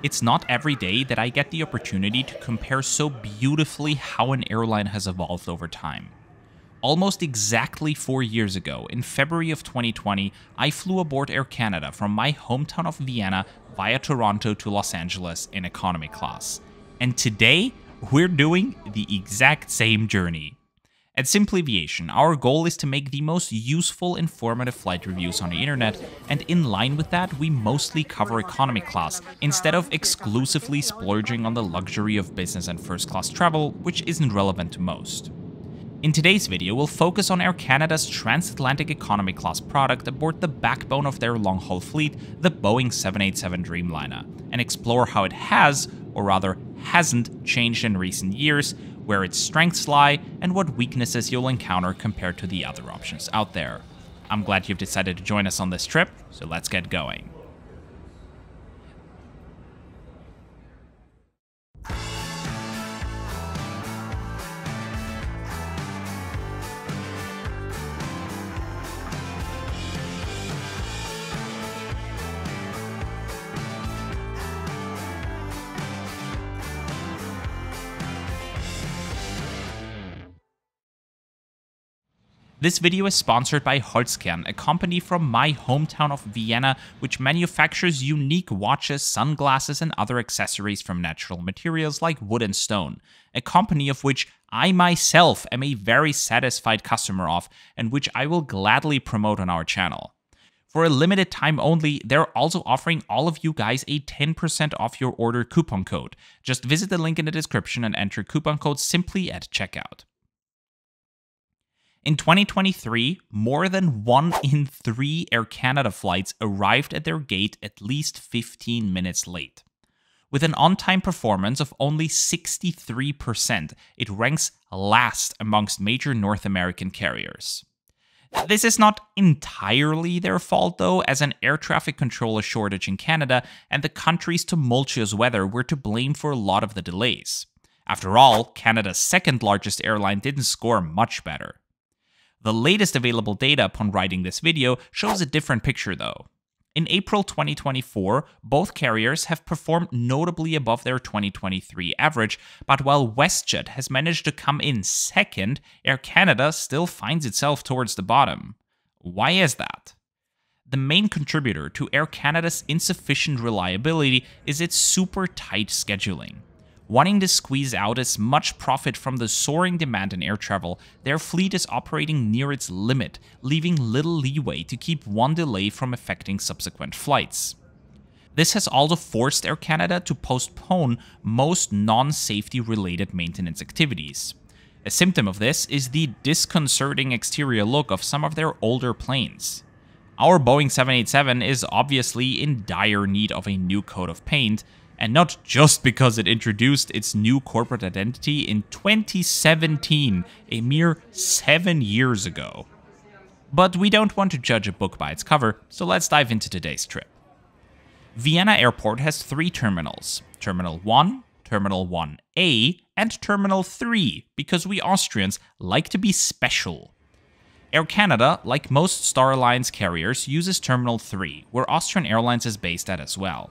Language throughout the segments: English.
It's not every day that I get the opportunity to compare so beautifully how an airline has evolved over time. Almost exactly 4 years ago, in February of 2020, I flew aboard Air Canada from my hometown of Vienna via Toronto to Los Angeles in economy class. And today, we're doing the exact same journey. At Simply Aviation, our goal is to make the most useful, informative flight reviews on the internet, and in line with that, we mostly cover economy class, instead of exclusively splurging on the luxury of business and first class travel, which isn't relevant to most. In today's video, we'll focus on Air Canada's transatlantic economy class product aboard the backbone of their long-haul fleet, the Boeing 787 Dreamliner, and explore how it has, or rather hasn't, changed in recent years, where its strengths lie, and what weaknesses you'll encounter compared to the other options out there. I'm glad you've decided to join us on this trip, so let's get going. This video is sponsored by Holzkern, a company from my hometown of Vienna, which manufactures unique watches, sunglasses, and other accessories from natural materials like wood and stone. A company of which I myself am a very satisfied customer of, and which I will gladly promote on our channel. For a limited time only, they're also offering all of you guys a 10% off your order coupon code. Just visit the link in the description and enter coupon code simply at checkout. In 2023, more than 1 in 3 Air Canada flights arrived at their gate at least 15 minutes late. With an on-time performance of only 63%, it ranks last amongst major North American carriers. This is not entirely their fault though, as an air traffic controller shortage in Canada and the country's tumultuous weather were to blame for a lot of the delays. After all, Canada's second largest airline didn't score much better. The latest available data upon writing this video shows a different picture though. In April 2024, both carriers have performed notably above their 2023 average, but while WestJet has managed to come in second, Air Canada still finds itself towards the bottom. Why is that? The main contributor to Air Canada's insufficient reliability is its super tight scheduling. Wanting to squeeze out as much profit from the soaring demand in air travel, their fleet is operating near its limit, leaving little leeway to keep one delay from affecting subsequent flights. This has also forced Air Canada to postpone most non-safety related maintenance activities. A symptom of this is the disconcerting exterior look of some of their older planes. Our Boeing 787 is obviously in dire need of a new coat of paint, and not just because it introduced its new corporate identity in 2017, a mere 7 years ago. But we don't want to judge a book by its cover, so let's dive into today's trip. Vienna Airport has 3 terminals: Terminal 1, Terminal 1A, and Terminal 3, because we Austrians like to be special. Air Canada, like most Star Alliance carriers, uses Terminal 3, where Austrian Airlines is based at as well.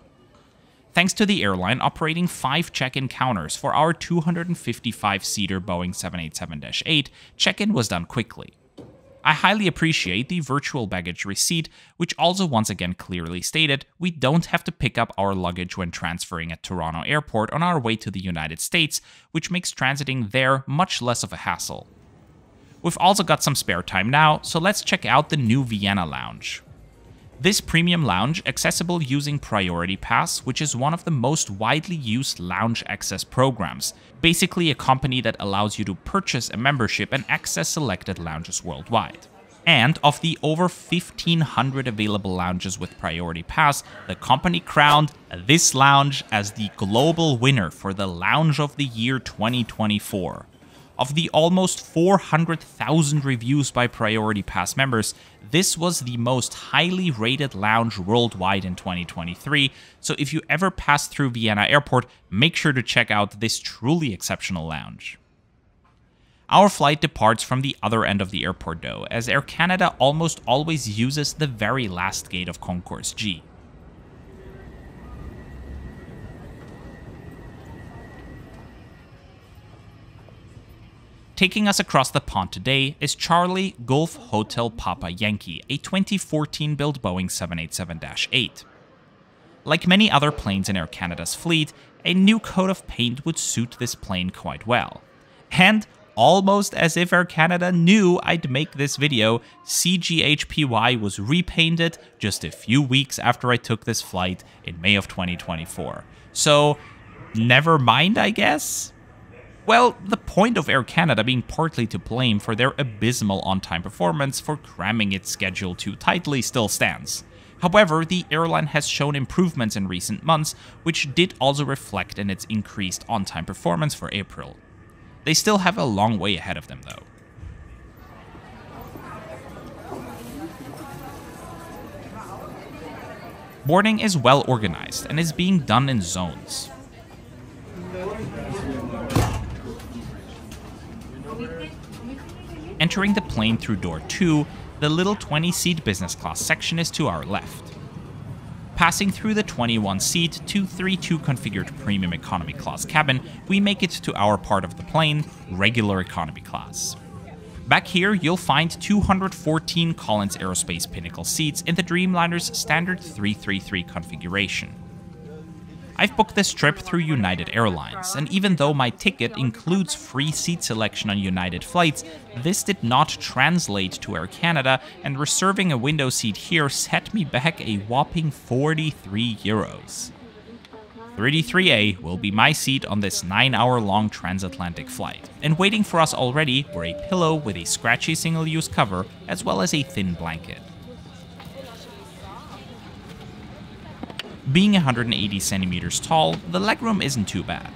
Thanks to the airline operating 5 check-in counters for our 255-seater Boeing 787-8, check-in was done quickly. I highly appreciate the virtual baggage receipt, which also once again clearly stated we don't have to pick up our luggage when transferring at Toronto Airport on our way to the United States, which makes transiting there much less of a hassle. We've also got some spare time now, so let's check out the new Vienna Lounge. This premium lounge, accessible using Priority Pass, which is one of the most widely used lounge access programs, basically a company that allows you to purchase a membership and access selected lounges worldwide. And of the over 1,500 available lounges with Priority Pass, the company crowned this lounge as the global winner for the Lounge of the Year 2024. Of the almost 400,000 reviews by Priority Pass members, this was the most highly rated lounge worldwide in 2023, so if you ever pass through Vienna Airport, make sure to check out this truly exceptional lounge. Our flight departs from the other end of the airport though, as Air Canada almost always uses the very last gate of Concourse G. Taking us across the pond today is Charlie Golf Hotel Papa Yankee, a 2014 built Boeing 787-8. Like many other planes in Air Canada's fleet, a new coat of paint would suit this plane quite well. And almost as if Air Canada knew I'd make this video, C-GHPY was repainted just a few weeks after I took this flight in May of 2024. So, never mind, I guess? Well, the point of Air Canada being partly to blame for their abysmal on-time performance for cramming its schedule too tightly still stands. However, the airline has shown improvements in recent months, which did also reflect in its increased on-time performance for April. They still have a long way ahead of them, though. Boarding is well organized and is being done in zones. Entering the plane through door 2, the little 20-seat business class section is to our left. Passing through the 21-seat 232 configured premium economy class cabin, we make it to our part of the plane, regular economy class. Back here, you'll find 214 Collins Aerospace Pinnacle seats in the Dreamliner's standard 333 configuration. I've booked this trip through United Airlines, and even though my ticket includes free seat selection on United flights, this did not translate to Air Canada, and reserving a window seat here set me back a whopping 43 euros. 33A will be my seat on this 9-hour-long transatlantic flight, and waiting for us already were a pillow with a scratchy single-use cover, as well as a thin blanket. Being 180 centimeters tall, the legroom isn't too bad.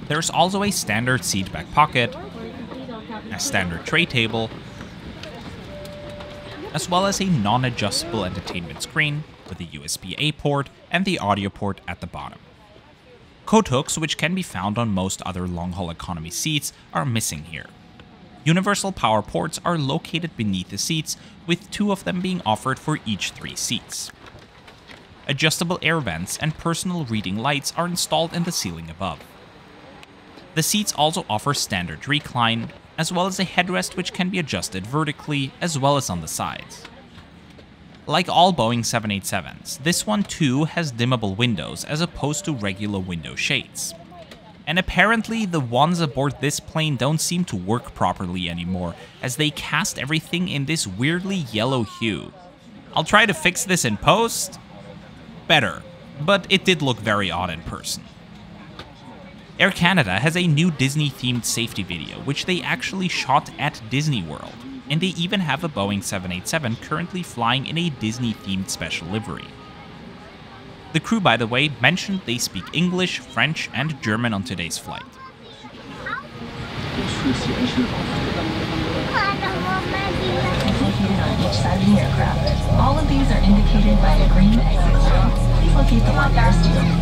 There's also a standard seat back pocket, a standard tray table, as well as a non-adjustable entertainment screen with a USB-A port and the audio port at the bottom. Coat hooks, which can be found on most other long-haul economy seats, are missing here. Universal power ports are located beneath the seats, with 2 of them being offered for each 3 seats. Adjustable air vents and personal reading lights are installed in the ceiling above. The seats also offer standard recline, as well as a headrest which can be adjusted vertically as well as on the sides. Like all Boeing 787s, this one too has dimmable windows as opposed to regular window shades. And apparently the ones aboard this plane don't seem to work properly anymore, as they cast everything in this weirdly yellow hue. I'll try to fix this in post. Better, but it did look very odd in person. Air Canada has a new Disney-themed safety video, which they actually shot at Disney World, and they even have a Boeing 787 currently flying in a Disney-themed special livery. The crew, by the way, mentioned they speak English, French, and German on today's flight. All of these are indicated by a green exit sign. Please locate the one nearest to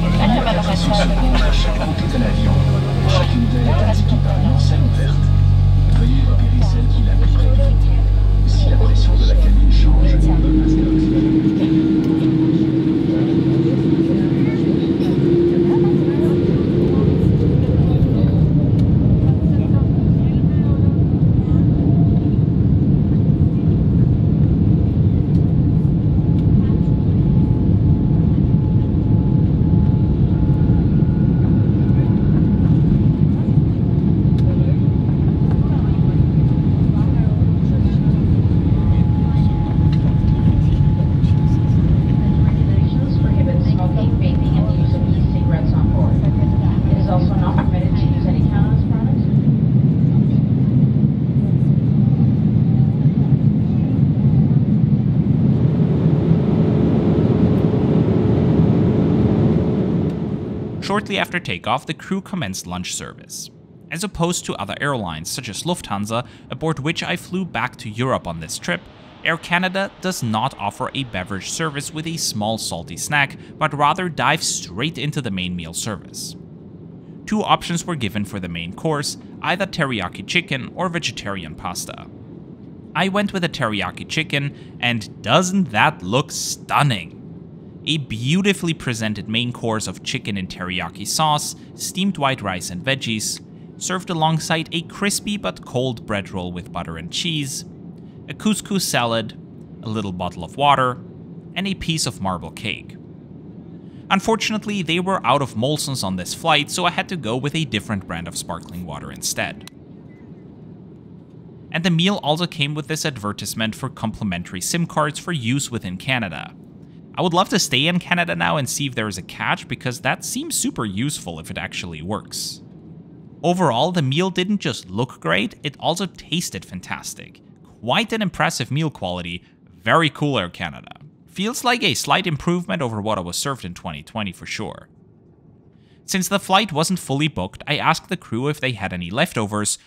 Shortly after takeoff, the crew commenced lunch service. As opposed to other airlines such as Lufthansa, aboard which I flew back to Europe on this trip, Air Canada does not offer a beverage service with a small salty snack, but rather dives straight into the main meal service. 2 options were given for the main course, either teriyaki chicken or vegetarian pasta. I went with a teriyaki chicken, and doesn't that look stunning? a beautifully presented main course of chicken and teriyaki sauce, steamed white rice and veggies, served alongside a crispy but cold bread roll with butter and cheese, a couscous salad, a little bottle of water, and a piece of marble cake. Unfortunately, they were out of Molson's on this flight, so I had to go with a different brand of sparkling water instead. And the meal also came with this advertisement for complimentary SIM cards for use within Canada. I would love to stay in Canada now and see if there is a catch, because that seems super useful if it actually works. Overall, the meal didn't just look great, it also tasted fantastic. Quite an impressive meal quality, very cool Air Canada. Feels like a slight improvement over what I was served in 2020 for sure. Since the flight wasn't fully booked, I asked the crew if they had any leftovers,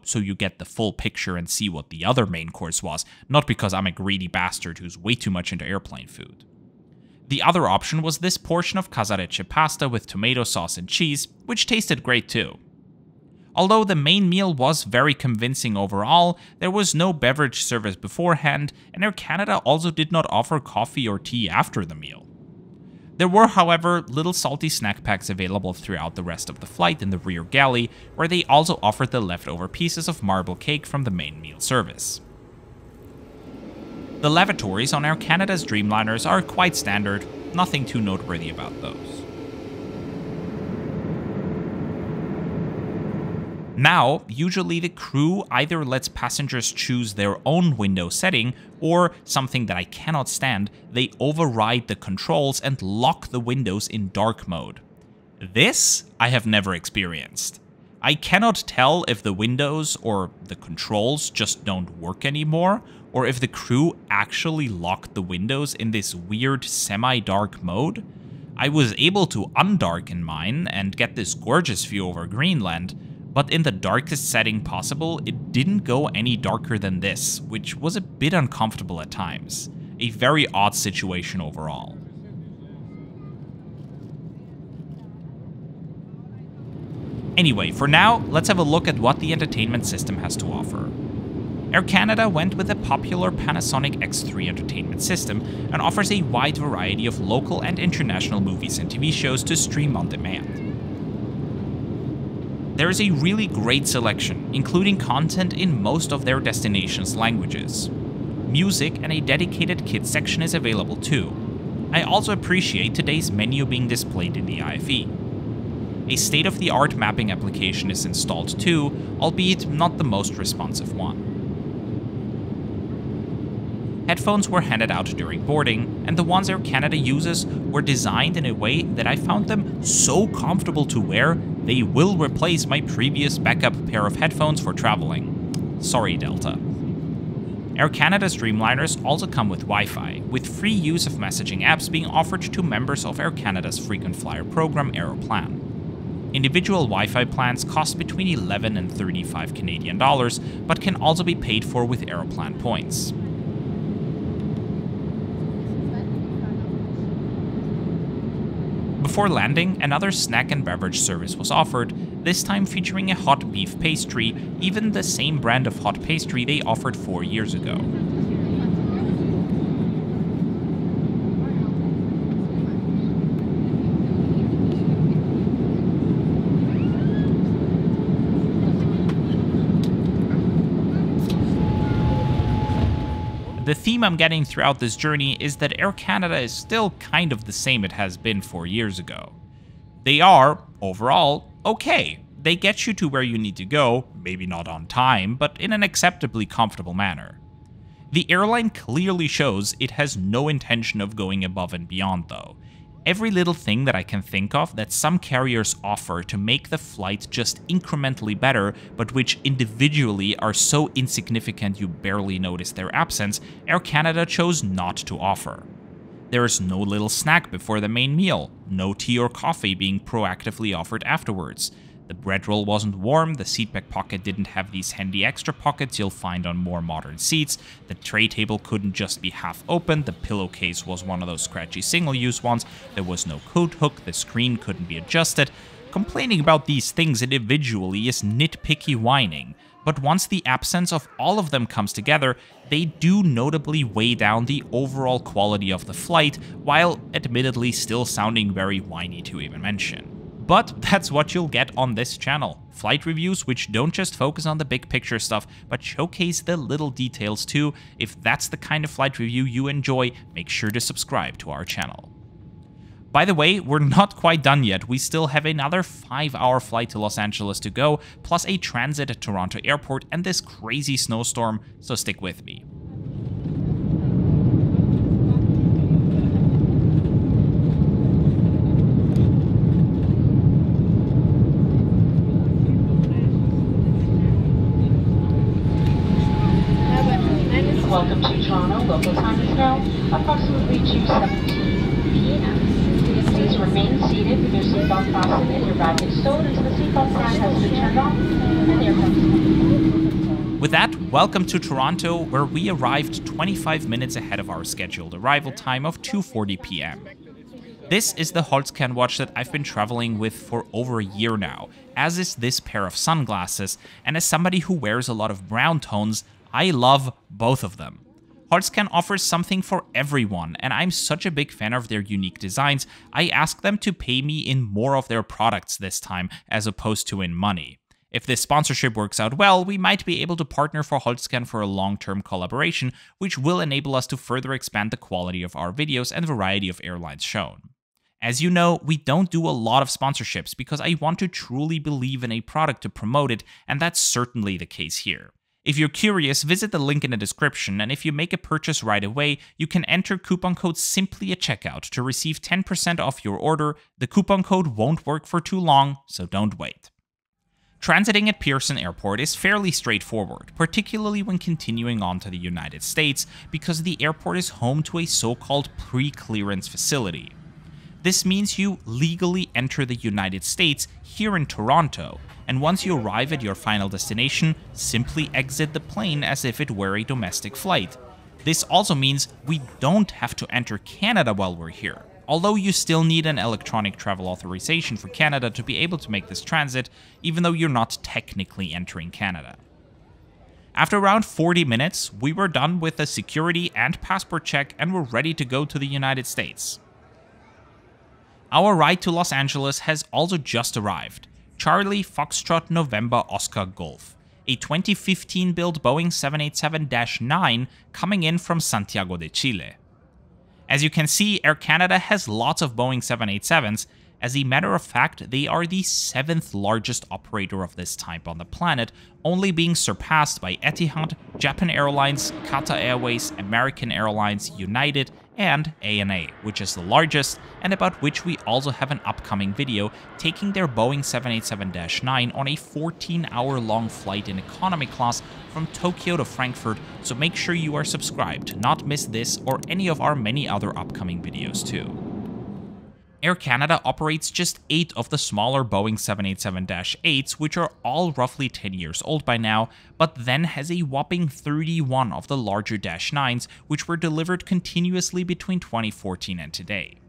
so you get the full picture and see what the other main course was, not because I'm a greedy bastard who's way too much into airplane food. The other option was this portion of casarecce pasta with tomato sauce and cheese, which tasted great too. Although the main meal was very convincing overall, there was no beverage service beforehand, and Air Canada also did not offer coffee or tea after the meal. There were, however, little salty snack packs available throughout the rest of the flight in the rear galley, where they also offered the leftover pieces of marble cake from the main meal service. The lavatories on Air Canada's Dreamliners are quite standard, nothing too noteworthy about those. Now, usually the crew either lets passengers choose their own window setting, or, something that I cannot stand, they override the controls and lock the windows in dark mode. This I have never experienced. I cannot tell if the windows or the controls just don't work anymore, or if the crew actually locked the windows in this weird semi-dark mode. I was able to undarken mine and get this gorgeous view over Greenland, but in the darkest setting possible, it didn't go any darker than this, which was a bit uncomfortable at times. A very odd situation overall. Anyway, for now, let's have a look at what the entertainment system has to offer. Air Canada went with the popular Panasonic X3 entertainment system and offers a wide variety of local and international movies and TV shows to stream on demand. There is a really great selection, including content in most of their destinations' languages. Music and a dedicated kids section is available too. I also appreciate today's menu being displayed in the IFE. A state-of-the-art mapping application is installed too, albeit not the most responsive one. Headphones were handed out during boarding, and the ones Air Canada uses were designed in a way that I found them so comfortable to wear, they will replace my previous backup pair of headphones for traveling. Sorry, Delta. Air Canada's Dreamliners also come with Wi-Fi, with free use of messaging apps being offered to members of Air Canada's frequent flyer program Aeroplan. Individual Wi-Fi plans cost between 11 and 35 Canadian dollars, but can also be paid for with Aeroplan points. Before landing, another snack and beverage service was offered, this time featuring a hot beef pastry, even the same brand of hot pastry they offered 4 years ago. The theme I'm getting throughout this journey is that Air Canada is still kind of the same it has been 4 years ago. They are, overall, okay. They get you to where you need to go, maybe not on time, but in an acceptably comfortable manner. The airline clearly shows it has no intention of going above and beyond though. Every little thing that I can think of that some carriers offer to make the flight just incrementally better, but which individually are so insignificant you barely notice their absence, Air Canada chose not to offer. There is no little snack before the main meal, no tea or coffee being proactively offered afterwards. The bread roll wasn't warm, the seatback pocket didn't have these handy extra pockets you'll find on more modern seats, the tray table couldn't just be half open, the pillowcase was one of those scratchy single-use ones, there was no coat hook, the screen couldn't be adjusted. Complaining about these things individually is nitpicky whining, But once the absence of all of them comes together, they do notably weigh down the overall quality of the flight, while admittedly still sounding very whiny to even mention. But that's what you'll get on this channel. Flight reviews which don't just focus on the big picture stuff, but showcase the little details too. If that's the kind of flight review you enjoy, make sure to subscribe to our channel. By the way, we're not quite done yet. We still have another 5-hour flight to Los Angeles to go, plus a transit at Toronto Airport and this crazy snowstorm, so stick with me. Welcome to Toronto. Local time is now approximately 2:17 p.m. Please remain seated with your seatbelt fastened and your baggage stowed until the seatbelt sign has been turned off and the aircraft is. With that, welcome to Toronto, where we arrived 25 minutes ahead of our scheduled arrival time of 2:40 p.m. This is the Holzkern watch that I've been traveling with for over a year now, as is this pair of sunglasses, and as somebody who wears a lot of brown tones, I love both of them. Holzkern offers something for everyone, and I'm such a big fan of their unique designs, I asked them to pay me in more of their products this time, as opposed to in money. If this sponsorship works out well, we might be able to partner for Holzkern for a long-term collaboration, which will enable us to further expand the quality of our videos and variety of airlines shown. As you know, we don't do a lot of sponsorships because I want to truly believe in a product to promote it, and that's certainly the case here. If you're curious, visit the link in the description, and if you make a purchase right away, you can enter coupon code SIMPLY at checkout to receive 10% off your order. The coupon code won't work for too long, so don't wait. Transiting at Pearson Airport is fairly straightforward, particularly when continuing on to the United States, because the airport is home to a so-called pre-clearance facility. This means you legally enter the United States here in Toronto, and once you arrive at your final destination, simply exit the plane as if it were a domestic flight. This also means we don't have to enter Canada while we're here, although you still need an electronic travel authorization for Canada to be able to make this transit, even though you're not technically entering Canada. After around 40 minutes, we were done with the security and passport check and were ready to go to the United States. Our ride to Los Angeles has also just arrived. Charlie Foxtrot November Oscar Golf, a 2015 built Boeing 787-9 coming in from Santiago de Chile. As you can see, Air Canada has lots of Boeing 787s. As a matter of fact, they are the 7th largest operator of this type on the planet, only being surpassed by Etihad, Japan Airlines, Qatar Airways, American Airlines, United, and ANA, which is the largest, and about which we also have an upcoming video taking their Boeing 787-9 on a 14-hour-long flight in economy class from Tokyo to Frankfurt, so make sure you are subscribed to not miss this or any of our many other upcoming videos too. Air Canada operates just 8 of the smaller Boeing 787-8s, which are all roughly 10 years old by now, but then has a whopping 31 of the larger Dash 9s, which were delivered continuously between 2014 and today.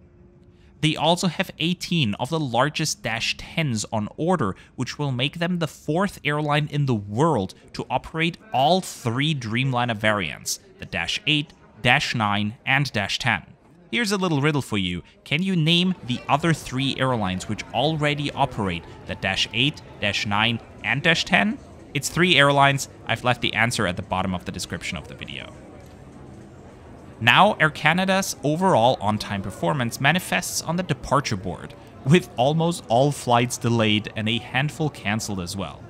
They also have 18 of the largest Dash 10s on order, which will make them the 4th airline in the world to operate all 3 Dreamliner variants, the Dash 8, Dash 9, and Dash 10. Here's a little riddle for you. Can you name the other 3 airlines which already operate the Dash 8, Dash 9, and Dash 10? It's 3 airlines. I've left the answer at the bottom of the description of the video. Now, Air Canada's overall on-time performance manifests on the departure board, with almost all flights delayed and a handful cancelled as well.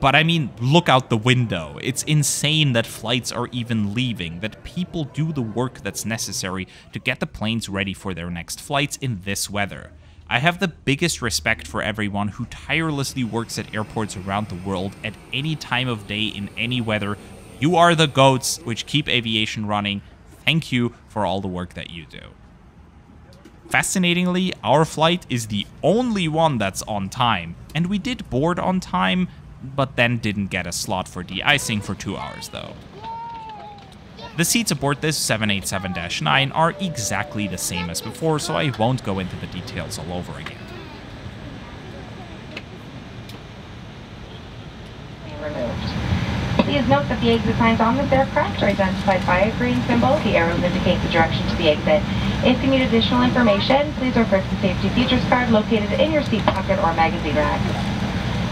But I mean, look out the window. It's insane that flights are even leaving, that people do the work that's necessary to get the planes ready for their next flights in this weather. I have the biggest respect for everyone who tirelessly works at airports around the world at any time of day in any weather. You are the GOATs which keep aviation running. Thank you for all the work that you do. Fascinatingly, our flight is the only one that's on time, and we did board on time, but then didn't get a slot for de-icing for 2 hours though. The seats aboard this 787-9 are exactly the same as before, so I won't go into the details all over again. Removed. Please note that the exit signs on this aircraft are identified by a green symbol. The arrows indicate the direction to the exit. If you need additional information, please refer to the safety features card located in your seat pocket or magazine rack.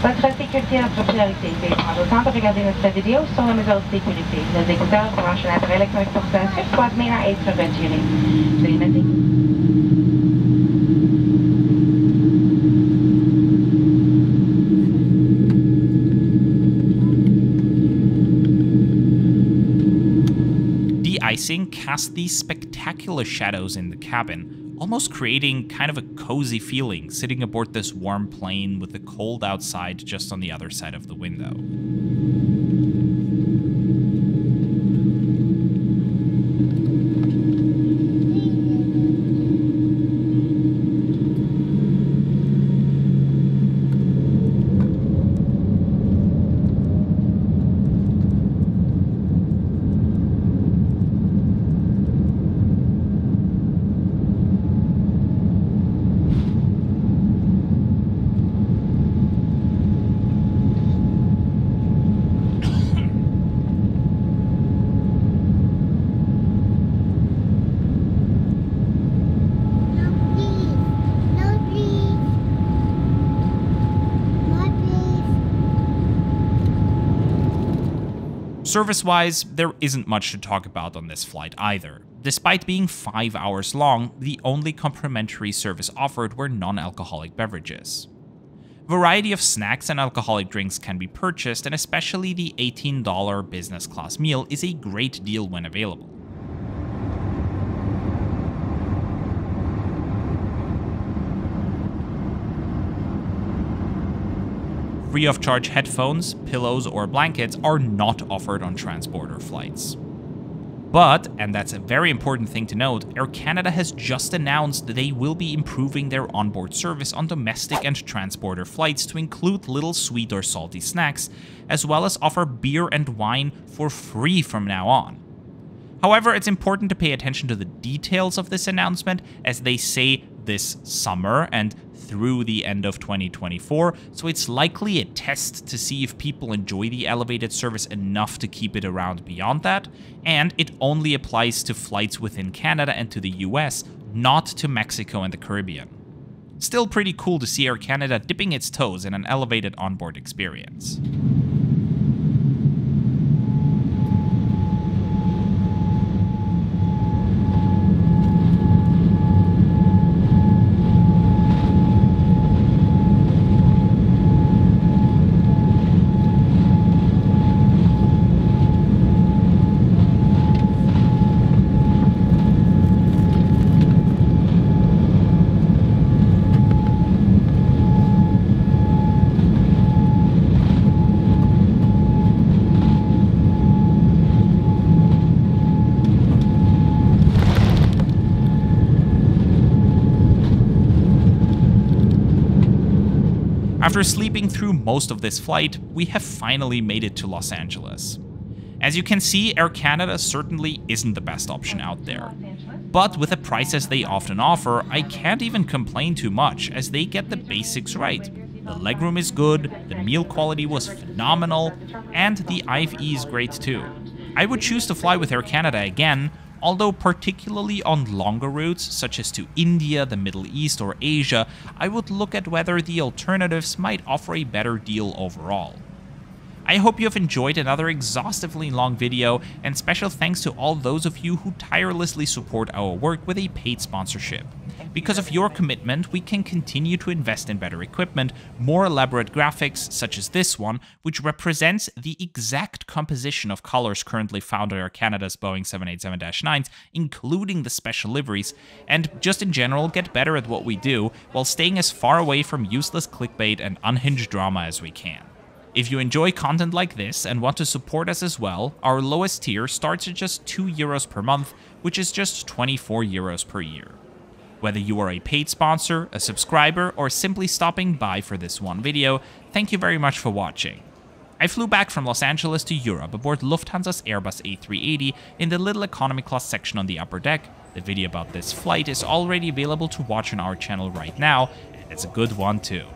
Votre sécurité est notre priorité. Veuillez prendre le temps de regarder notre vidéo sur les mesures de sécurité. Les écouteurs branchent un appareil électronique portatif doivent maintenant être retirés. Veuillez noter. De-icing cast these spectacular shadows in the cabin, almost creating kind of a cozy feeling sitting aboard this warm plane with the cold outside just on the other side of the window. Service-wise, there isn't much to talk about on this flight either. Despite being 5 hours long, the only complimentary service offered were non-alcoholic beverages. Variety of snacks and alcoholic drinks can be purchased, and especially the $18 business class meal is a great deal when available. Free of charge headphones, pillows, or blankets are not offered on transporter flights. But, and that's a very important thing to note, Air Canada has just announced that they will be improving their onboard service on domestic and transporter flights to include little sweet or salty snacks, as well as offer beer and wine for free from now on. However, it's important to pay attention to the details of this announcement, as they say this summer and through the end of 2024, so it's likely a test to see if people enjoy the elevated service enough to keep it around beyond that, and it only applies to flights within Canada and to the US, not to Mexico and the Caribbean. Still pretty cool to see Air Canada dipping its toes in an elevated onboard experience. After sleeping through most of this flight, we have finally made it to Los Angeles. As you can see, Air Canada certainly isn't the best option out there. But with the prices they often offer, I can't even complain too much, as they get the basics right. The legroom is good, the meal quality was phenomenal, and the IVE is great too. I would choose to fly with Air Canada again, although particularly on longer routes, such as to India, the Middle East, or Asia, I would look at whether the alternatives might offer a better deal overall. I hope you have enjoyed another exhaustively long video, and special thanks to all those of you who tirelessly support our work with a paid sponsorship. Because of your commitment, we can continue to invest in better equipment, more elaborate graphics, such as this one, which represents the exact composition of colors currently found on Air Canada's Boeing 787-9s, including the special liveries, and just in general get better at what we do, while staying as far away from useless clickbait and unhinged drama as we can. If you enjoy content like this and want to support us as well, our lowest tier starts at just €2 per month, which is just €24 per year. Whether you are a paid sponsor, a subscriber, or simply stopping by for this one video, thank you very much for watching. I flew back from Los Angeles to Europe aboard Lufthansa's Airbus A380 in the little economy class section on the upper deck. The video about this flight is already available to watch on our channel right now, and it's a good one too.